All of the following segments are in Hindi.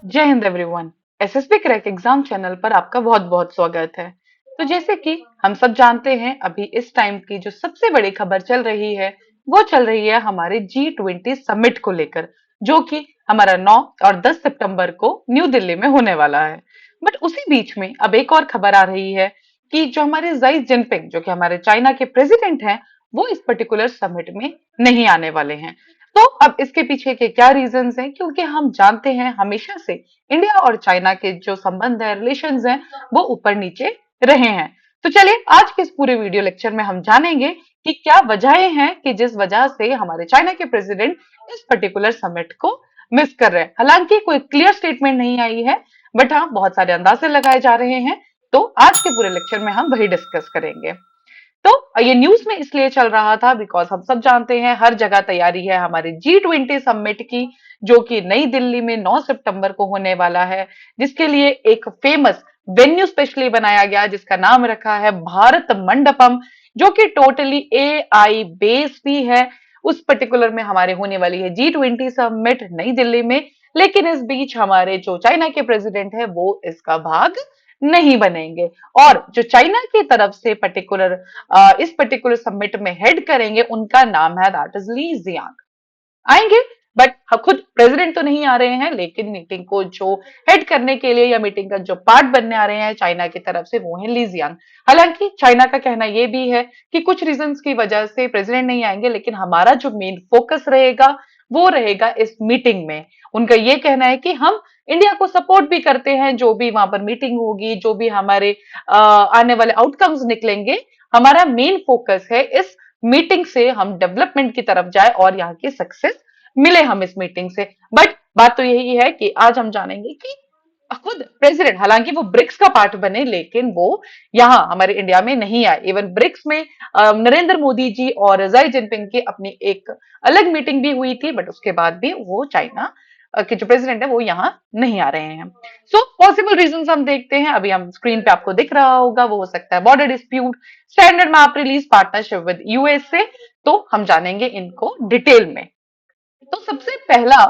जय Hind everyone. SSB crack exam channel पर आपका बहुत बहुत स्वागत है। तो जैसे कि हम सब जानते हैं, अभी इस टाइम की जो सबसे बड़ी खबर चल रही है वो चल रही है हमारे G20 समिट को लेकर, जो कि हमारा 9 और 10 सितंबर को न्यू दिल्ली में होने वाला है। बट उसी बीच में अब एक और खबर आ रही है कि जो हमारे जाई जिनपिंग, जो कि हमारे चाइना के प्रेसिडेंट हैं, वो इस पर्टिकुलर समिट में नहीं आने वाले हैं। तो अब इसके पीछे के क्या रीजंस हैं? क्योंकि हम जानते हैं हमेशा से इंडिया और चाइना के जो संबंध है, रिलेशंस हैं, वो ऊपर नीचे रहे हैं। तो चलिए आज के इस पूरे वीडियो लेक्चर में हम जानेंगे कि क्या वजहें हैं कि जिस वजह से हमारे चाइना के प्रेसिडेंट इस पर्टिकुलर समिट को मिस कर रहे हैं। हालांकि कोई क्लियर स्टेटमेंट नहीं आई है, बट हाँ बहुत सारे अंदाजे लगाए जा रहे हैं। तो आज के पूरे लेक्चर में हम वही डिस्कस करेंगे। तो ये न्यूज में इसलिए चल रहा था बिकॉज हम सब जानते हैं हर जगह तैयारी है हमारे G20 समिट की, जो कि नई दिल्ली में 9 सितंबर को होने वाला है, जिसके लिए एक फेमस वेन्यू स्पेशली बनाया गया जिसका नाम रखा है भारत मंडपम, जो कि टोटली AI बेस भी है। उस पर्टिकुलर में हमारे होने वाली है G20 समिट नई दिल्ली में। लेकिन इस बीच हमारे जो चाइना के प्रेसिडेंट है वो इसका भाग नहीं बनेंगे। और जो चाइना की तरफ से पर्टिकुलर इस पर्टिकुलर समिट में हेड करेंगे, उनका नाम है दैट इज ली जियांग। आएंगे, बट खुद प्रेसिडेंट तो नहीं आ रहे हैं, लेकिन मीटिंग को जो हेड करने के लिए या मीटिंग का जो पार्ट बनने आ रहे हैं चाइना की तरफ से वो है ली जियांग। हालांकि चाइना का कहना यह भी है कि कुछ रीजंस की वजह से प्रेसिडेंट नहीं आएंगे, लेकिन हमारा जो मेन फोकस रहेगा वो रहेगा इस मीटिंग में। उनका ये कहना है कि हम इंडिया को सपोर्ट भी करते हैं, जो भी वहां पर मीटिंग होगी, जो भी हमारे आने वाले आउटकम्स निकलेंगे, हमारा मेन फोकस है इस मीटिंग से हम डेवलपमेंट की तरफ जाए और यहाँ की सक्सेस मिले हम इस मीटिंग से। बट बात तो यही है कि आज हम जानेंगे कि खुद प्रेसिडेंट, हालांकि वो ब्रिक्स का पार्ट बने, लेकिन वो यहाँ हमारे इंडिया में नहीं आए। इवन ब्रिक्स में नरेंद्र मोदी जी और जाई जिनपिंग की अपनी एक अलग मीटिंग भी हुई थी, बट उसके बाद भी वो चाइना के जो प्रेसिडेंट है वो यहाँ नहीं आ रहे हैं। सो पॉसिबल रीजंस हम देखते हैं, अभी हम स्क्रीन पे आपको दिख रहा होगा। वो हो सकता है border dispute, standard map release, partnership with USA. तो हम जानेंगे इनको डिटेल में। तो सबसे पहला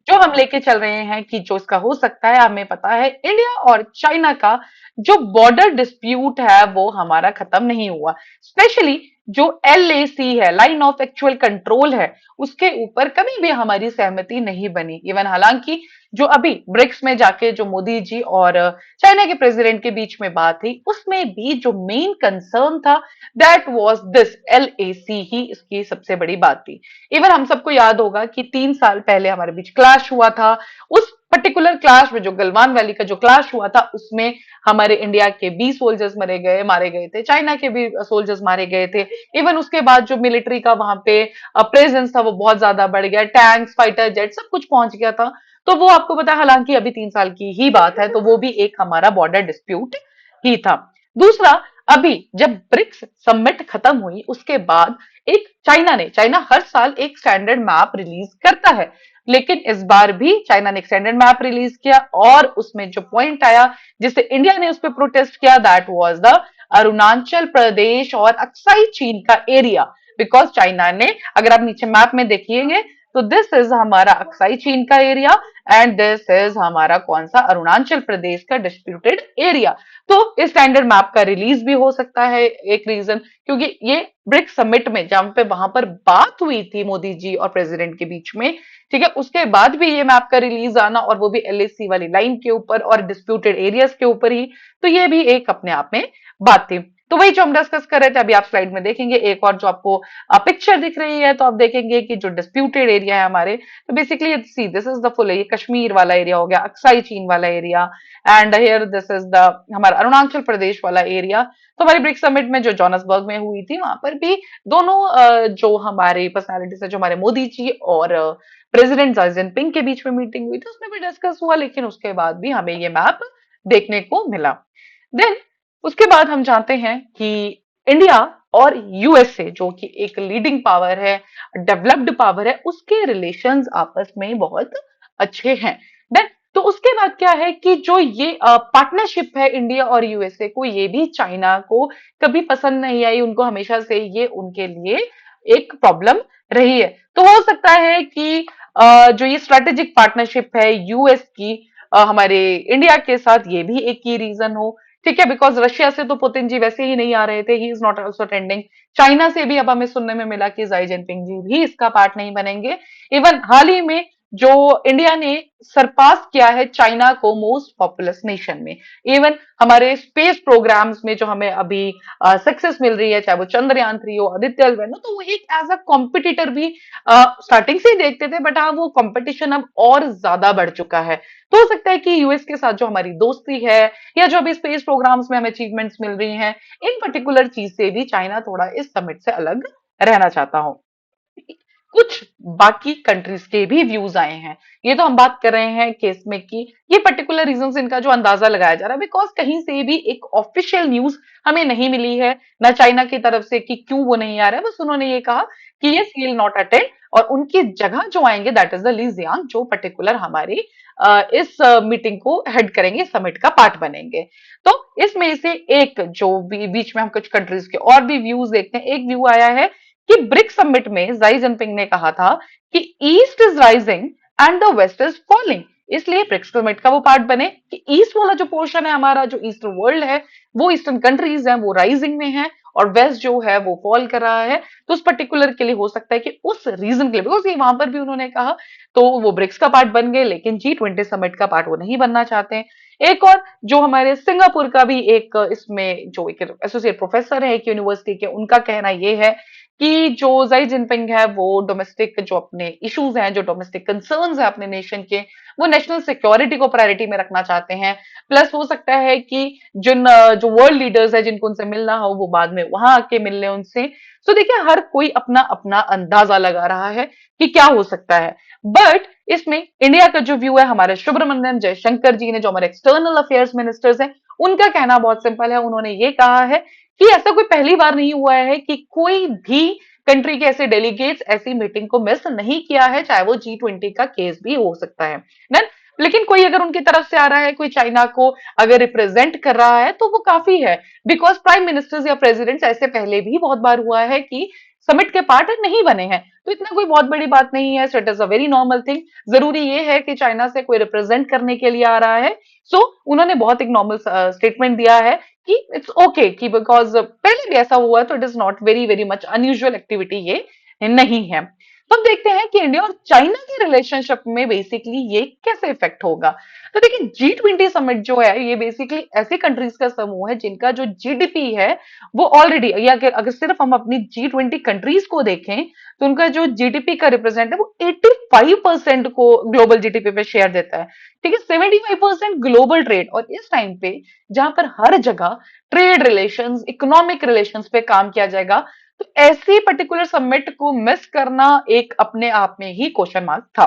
जो हम लेके चल रहे हैं कि जो इसका हो सकता है, हमें पता है इंडिया और चाइना का जो बॉर्डर डिस्प्यूट है वो हमारा खत्म नहीं हुआ। स्पेशली जो LAC है, लाइन ऑफ एक्चुअल कंट्रोल है, उसके ऊपर कभी भी हमारी सहमति नहीं बनी। इवन हालांकि जो अभी ब्रिक्स में जाके जो मोदी जी और चाइना के प्रेसिडेंट के बीच में बात थी, उसमें भी जो मेन कंसर्न था दैट वाज दिस LAC ही इसकी सबसे बड़ी बात थी। इवन हम सबको याद होगा कि 3 साल पहले हमारे बीच क्लैश हुआ था। उस पर्टिकुलर क्लैश में जो गलवान वैली का जो क्लैश हुआ था, उसमें हमारे इंडिया के 20 सोल्जर्स मारे गए थे, चाइना के भी सोल्जर्स मारे गए थे। इवन उसके बाद जो मिलिट्री का वहां पे प्रेजेंस था वो बहुत ज्यादा बढ़ गया, टैंक्स, फाइटर जेट सब कुछ पहुंच गया था। तो वो आपको पता है, हालांकि अभी 3 साल की ही बात है, तो वो भी एक हमारा बॉर्डर डिस्प्यूट ही था। दूसरा, अभी जब ब्रिक्स समिट खत्म हुई उसके बाद एक चाइना हर साल एक स्टैंडर्ड मैप रिलीज करता है, लेकिन इस बार भी चाइना ने एक स्टैंडर्ड मैप रिलीज किया और उसमें जो पॉइंट आया जिससे इंडिया ने उस पर प्रोटेस्ट किया, that was the Arunachal Pradesh और अक्साई चीन का एरिया। बिकॉज चाइना ने, अगर आप नीचे मैप में देखिएंगे, तो दिस इज हमारा अक्साई चीन का एरिया एंड दिस इज हमारा कौन सा, अरुणाचल प्रदेश का डिस्प्यूटेड एरिया। तो इस स्टैंडर्ड मैप का रिलीज भी हो सकता है एक रीजन, क्योंकि ये ब्रिक्स समिट में जहां पे वहां पर बात हुई थी मोदी जी और प्रेसिडेंट के बीच में, ठीक है, उसके बाद भी ये मैप का रिलीज आना, और वो भी LAC वाली लाइन के ऊपर और डिस्प्यूटेड एरियाज के ऊपर ही, तो ये भी एक अपने आप में बात थी। तो वही जो हम डिस्कस कर रहे थे, अभी आप स्लाइड में देखेंगे एक और जो आपको पिक्चर दिख रही है, तो आप देखेंगे कि जो डिस्प्यूटेड एरिया है हमारे, तो basically see this is the full, ये कश्मीर वाला एरिया हो गया, अक्साई चीन वाला area, and here this is the हमारा अरुणाचल प्रदेश वाला एरिया। तो हमारी ब्रिक्स समिट में जो जोहान्सबर्ग में हुई थी, वहां पर भी दोनों जो हमारी पर्सनालिटीज है, जो हमारे मोदी जी और प्रेसिडेंट जी जिनपिंग के बीच में मीटिंग हुई थी, उसमें भी डिस्कस हुआ, लेकिन उसके बाद भी हमें ये मैप देखने को मिला। देन उसके बाद हम जानते हैं कि इंडिया और यूएसए, जो कि एक लीडिंग पावर है, डेवलप्ड पावर है, उसके रिलेशंस आपस में बहुत अच्छे हैं। देन तो उसके बाद क्या है कि जो ये पार्टनरशिप है इंडिया और यूएसए को, ये भी चाइना को कभी पसंद नहीं आई। उनको हमेशा से ये उनके लिए एक प्रॉब्लम रही है। तो हो सकता है कि जो ये स्ट्रेटेजिक पार्टनरशिप है यूएस की, हमारे इंडिया के साथ ये भी एक की रीजन हो। ठीक है, बिकॉज रशिया से तो पुतिन जी वैसे ही नहीं आ रहे थे, he is not also attending. China से भी अब हमें सुनने में मिला कि जाई जिनपिंग जी भी इसका पार्ट नहीं बनेंगे। इवन हाल ही में जो इंडिया ने सरपास किया है चाइना को मोस्ट पॉपुलस नेशन में, इवन हमारे स्पेस प्रोग्राम्स में जो हमें अभी सक्सेस मिल रही है, चाहे वो चंद्रयान 3 हो, आदित्य एल 1 हो, तो वो एक एज अ कॉम्पिटिटर भी स्टार्टिंग से ही देखते थे, बट हाँ वो कंपटीशन अब और ज्यादा बढ़ चुका है। तो हो सकता है कि यूएस के साथ जो हमारी दोस्ती है, या जो अभी स्पेस प्रोग्राम्स में हमें अचीवमेंट्स मिल रही हैं, इन पर्टिकुलर चीज से भी चाइना थोड़ा इस समिट से अलग रहना चाहता हो। कुछ बाकी कंट्रीज के भी व्यूज आए हैं। ये तो हम बात कर रहे हैं केस में कि ये पर्टिकुलर रीजन इनका जो अंदाजा लगाया जा रहा है, बिकॉज कहीं से भी एक ऑफिशियल न्यूज हमें नहीं मिली है ना चाइना की तरफ से कि क्यों वो नहीं आ रहा है। बस उन्होंने ये कहा कि ये विल नॉट अटेंड, और उनकी जगह जो आएंगे that is the Li Jiang, जो पर्टिकुलर हमारी इस मीटिंग को हेड करेंगे, समिट का पार्ट बनेंगे। तो इसमें से एक जो भी बीच में हम कुछ कंट्रीज के और भी व्यूज देखते हैं, एक व्यू आया है कि ब्रिक्स समिट में जाई जिनपिंग ने कहा था कि east is rising and the west is falling, इसलिए ब्रिक्स समिट का वो पार्ट बने कि ईस्ट वाला जो पोर्शन है हमारा, जो ईस्टर्न वर्ल्ड है, वो ईस्टर्न कंट्रीज हैं वो राइजिंग में है, और वेस्ट जो है वो फॉल कर रहा है। तो उस पर्टिकुलर के लिए हो सकता है कि उस रीजन के लिए, बिकॉज ये वहां पर भी उन्होंने कहा, तो वो ब्रिक्स का पार्ट बन गए, लेकिन G20 समिट का पार्ट वो नहीं बनना चाहते हैं। एक और जो हमारे सिंगापुर का भी एक इसमें जो एक एसोसिएट प्रोफेसर है एक यूनिवर्सिटी के, उनका कहना ये है कि जो जाई जिनपिंग है वो डोमेस्टिक जो अपने इश्यूज हैं, जो डोमेस्टिक कंसर्न्स है अपने नेशन के, वो नेशनल सिक्योरिटी को प्रायोरिटी में रखना चाहते हैं। प्लस हो सकता है कि जिन जो वर्ल्ड लीडर्स है जिनको उनसे मिलना हो वो बाद में वहां आके मिल ले उनसे। तो देखिए हर कोई अपना अपना अंदाजा लगा रहा है कि क्या हो सकता है। बट इसमें इंडिया का जो व्यू है, हमारे सुब्रमण्यम जयशंकर जी ने, जो हमारे एक्सटर्नल अफेयर्स मिनिस्टर्स हैं, उनका कहना बहुत सिंपल है। उन्होंने ये कहा है कि ऐसा कोई पहली बार नहीं हुआ है कि कोई भी कंट्री के ऐसे डेलीगेट्स ऐसी मीटिंग को मिस नहीं किया है, चाहे वो G20 का केस भी हो सकता है ना। लेकिन कोई अगर उनकी तरफ से आ रहा है, कोई चाइना को अगर रिप्रेजेंट कर रहा है, तो वो काफी है। बिकॉज प्राइम मिनिस्टर्स या प्रेसिडेंट्स ऐसे पहले भी बहुत बार हुआ है कि समिट के पार्ट नहीं बने हैं, तो इतना कोई बहुत बड़ी बात नहीं है। So it is a very normal thing. जरूरी ये है कि चाइना से कोई रिप्रेजेंट करने के लिए आ रहा है, सो उन्होंने बहुत एक नॉर्मल स्टेटमेंट दिया है कि इट्स ओके, कि बिकॉज पहले भी ऐसा हुआ, तो it is not very very much unusual activity ये नहीं है। तो अब देखते हैं कि इंडिया और चाइना के रिलेशनशिप में बेसिकली ये कैसे इफेक्ट होगा। तो देखिए G20 समिट जो है ये बेसिकली ऐसी कंट्रीज का समूह है जिनका जो जीडीपी है वो ऑलरेडी, या अगर सिर्फ हम अपनी G20 कंट्रीज को देखें, तो उनका जो जीडीपी का रिप्रेजेंट है वो 85% को ग्लोबल जीडीपी पे शेयर देता है। ठीक है, 75% ग्लोबल ट्रेड, और इस टाइम पे जहां पर हर जगह ट्रेड रिलेशंस, इकोनॉमिक रिलेशंस पे काम किया जाएगा, तो ऐसी पर्टिकुलर समिट को मिस करना एक अपने आप में ही क्वेश्चन मार्क था।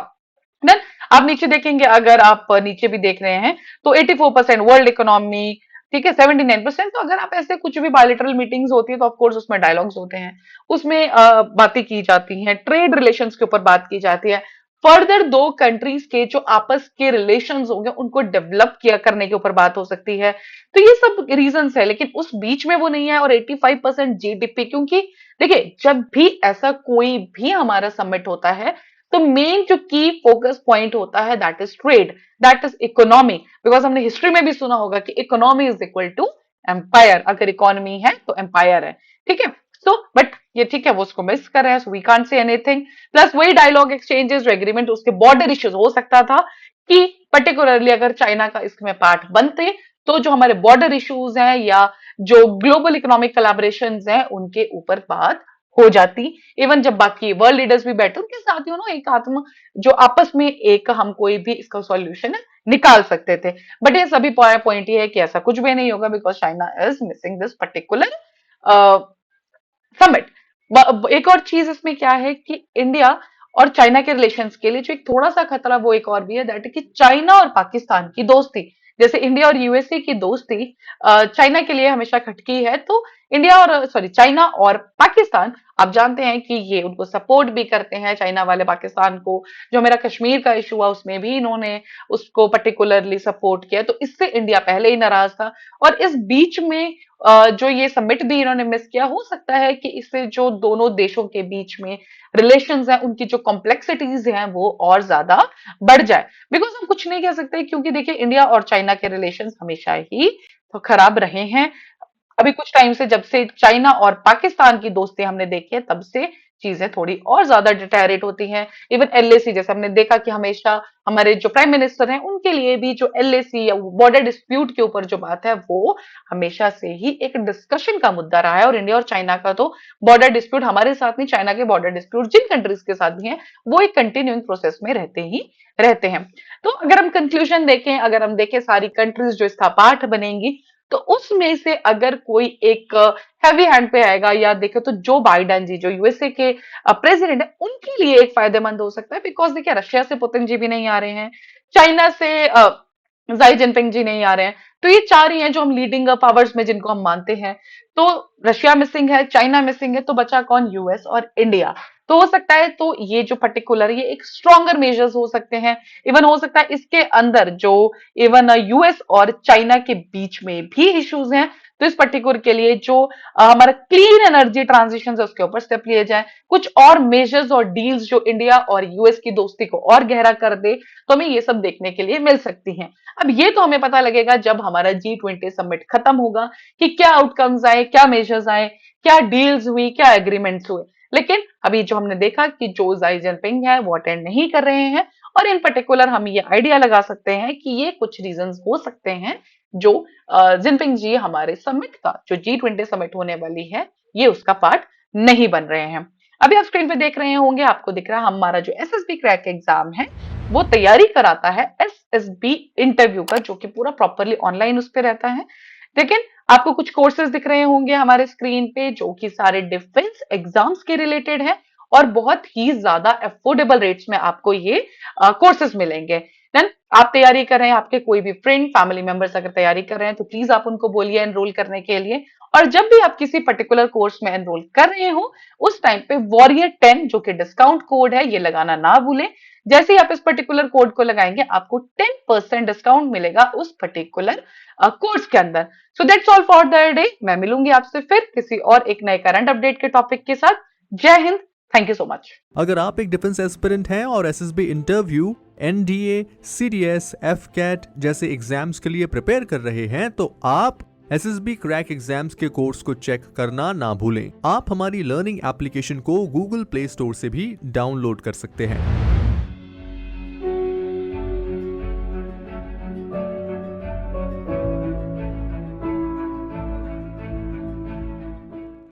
देन आप नीचे देखेंगे, अगर आप नीचे भी देख रहे हैं, तो 84% वर्ल्ड इकोनॉमी, ठीक है, 79%। तो अगर आप ऐसे कुछ भी बायलैटरल मीटिंग्स होती है तो ऑफकोर्स उसमें डायलॉग्स होते हैं, उसमें बातें की जाती हैं, ट्रेड रिलेशंस के ऊपर बात की जाती है, फर्दर दो कंट्रीज के जो आपस के रिलेशंस होंगे उनको डेवलप किया करने के ऊपर बात हो सकती है। तो ये सब रीजंस है, लेकिन उस बीच में वो नहीं है। और 85% जीडीपी, क्योंकि देखिए जब भी ऐसा कोई भी हमारा समिट होता है, तो मेन जो की फोकस पॉइंट होता है that is trade, that is economy. Because हमने हिस्ट्री में भी सुना होगा कि economy is equal to empire, अगर इकोनॉमी है तो एम्पायर है। ठीक है, सो बट ये ठीक है, वो उसको मिस कर रहे हैं, so we can't say anything. Plus वही डायलॉग एक्सचेंजेस जो एग्रीमेंट, उसके बॉर्डर इश्यूज, हो सकता था कि पर्टिकुलरली अगर चाइना का इसमें पार्ट बनते, तो जो हमारे बॉर्डर इश्यूज हैं या जो ग्लोबल इकोनॉमिक कोलैबोरेशन हैं उनके ऊपर बात हो जाती। इवन जब बाकी वर्ल्ड लीडर्स भी बैठे उनके साथ ही एक आत्म जो आपस में एक हम कोई भी इसका सॉल्यूशन निकाल सकते थे। बट ये सभी पॉइंट ये है कि ऐसा कुछ भी नहीं होगा, because China is missing this particular summit. एक और चीज इसमें क्या है कि इंडिया और चाइना के रिलेशंस के लिए जो एक थोड़ा सा खतरा वो एक और भी है, दैट है कि चाइना और पाकिस्तान की दोस्ती, जैसे इंडिया और यूएसए की दोस्ती चाइना के लिए हमेशा खटकी है। तो इंडिया और सॉरी चाइना और पाकिस्तान, आप जानते हैं कि ये उनको सपोर्ट भी करते हैं, चाइना वाले पाकिस्तान को। जो मेरा कश्मीर का इशू हुआ उसमें भी इन्होंने उसको पर्टिकुलरली सपोर्ट किया, तो इससे इंडिया पहले ही नाराज था। और इस बीच में जो ये समिट भी इन्होंने मिस किया, हो सकता है कि इससे जो दोनों देशों के बीच में रिलेशंस हैं उनकी जो कॉम्प्लेक्सिटीज हैं वो और ज्यादा बढ़ जाए। बिकॉज हम कुछ नहीं कह सकते, क्योंकि देखिए इंडिया और चाइना के रिलेशंस हमेशा ही तो खराब रहे हैं। अभी कुछ टाइम से, जब से चाइना और पाकिस्तान की दोस्ती हमने देखी है, तब से चीजें थोड़ी और ज्यादा डिटेरियोरेट होती हैं। इवन एलएसी, जैसे हमने देखा कि हमेशा हमारे जो प्राइम मिनिस्टर हैं उनके लिए भी जो एलएसी या बॉर्डर डिस्प्यूट के ऊपर जो बात है वो हमेशा से ही एक डिस्कशन का मुद्दा रहा है। और इंडिया और चाइना का तो बॉर्डर डिस्प्यूट हमारे साथ नहीं, चाइना के बॉर्डर डिस्प्यूट जिन कंट्रीज के साथ भी हैं वो एक कंटिन्यूइंग प्रोसेस में रहते ही रहते हैं। तो अगर हम कंक्लूजन देखें, अगर हम देखें सारी कंट्रीज जो इसका पार्ट बनेंगी, तो उसमें से अगर कोई एक हैवी हैंड पे आएगा, या देखे तो जो बाइडेन जी जो यूएसए के प्रेसिडेंट है उनके लिए एक फायदेमंद हो सकता है। बिकॉज देखिए रशिया से पुतिन जी भी नहीं आ रहे हैं, चाइना से जाई जिनपिंग जी नहीं आ रहे हैं, तो ये चार ही हैं जो हम लीडिंग पावर्स में जिनको हम मानते हैं। तो रशिया मिसिंग है, चाइना मिसिंग है, तो बचा कौन? यूएस और इंडिया। तो हो सकता है तो ये जो पर्टिकुलर ये एक स्ट्रॉन्गर मेजर्स हो सकते हैं। इवन हो सकता है इसके अंदर जो इवन यूएस और चाइना के बीच में भी इश्यूज हैं, तो इस पर्टिकुलर के लिए जो हमारा क्लीन एनर्जी ट्रांजिशन है उसके ऊपर स्टेप लिए जाए, कुछ और मेजर्स और डील्स जो इंडिया और यूएस की दोस्ती को और गहरा कर दे, तो हमें ये सब देखने के लिए मिल सकती हैं। अब ये तो हमें पता लगेगा जब हमारा G20 समिट खत्म होगा कि क्या आउटकम्स आए, क्या मेजर्स आए, क्या डील्स हुई, क्या एग्रीमेंट्स हुए। लेकिन अभी जो हमने देखा कि जो जाई जिनपिंग है वो अटेंड नहीं कर रहे हैं, और इन पर्टिकुलर हम ये आइडिया लगा सकते हैं कि ये कुछ रीजंस हो सकते हैं जो जिनपिंग जी हमारे समिट का जो G20 समिट होने वाली है ये उसका पार्ट नहीं बन रहे हैं। अभी आप स्क्रीन पे देख रहे होंगे, आपको दिख रहा है हमारा जो एसएसबी क्रैक एग्जाम है वो तैयारी कराता है एसएसबी इंटरव्यू का, जो कि पूरा प्रॉपरली ऑनलाइन उस पर रहता है। लेकिन आपको कुछ कोर्सेज दिख रहे होंगे हमारे स्क्रीन पे जो कि सारे डिफेंस एग्जाम्स के रिलेटेड है, और बहुत ही ज्यादा अफोर्डेबल रेट्स में आपको ये कोर्सेज मिलेंगे। देन आप तैयारी कर रहे हैं, आपके कोई भी फ्रेंड फैमिली मेंबर्स अगर तैयारी कर रहे हैं तो प्लीज आप उनको बोलिए एनरोल करने के लिए। और जब भी आप किसी पर्टिकुलर कोर्स में एनरोल कर रहे हो उस टाइम पे वॉरियर 10 जो कि डिस्काउंट कोड है ये लगाना ना भूलें। जैसे ही आप इस पर्टिकुलर कोड को लगाएंगे आपको 10% डिस्काउंट मिलेगा उस पर्टिकुलर कोर्स के अंदर। So that's all for the day. मैं मिलूंगी आपसे फिर किसी और एक नए करंट अपडेट के टॉपिक के साथ। जय Hind, thank you so much. अगर आप एक डिफेंस एस्पिरेंट हैं और SSB interview, NDA, CDS, AFCAT जैसे एग्जाम्स के लिए प्रिपेयर कर रहे हैं तो आप एसएसबी क्रैक एग्जाम्स के कोर्स को चेक करना ना भूलें। आप हमारी लर्निंग एप्लीकेशन को गूगल प्ले स्टोर से भी डाउनलोड कर सकते हैं।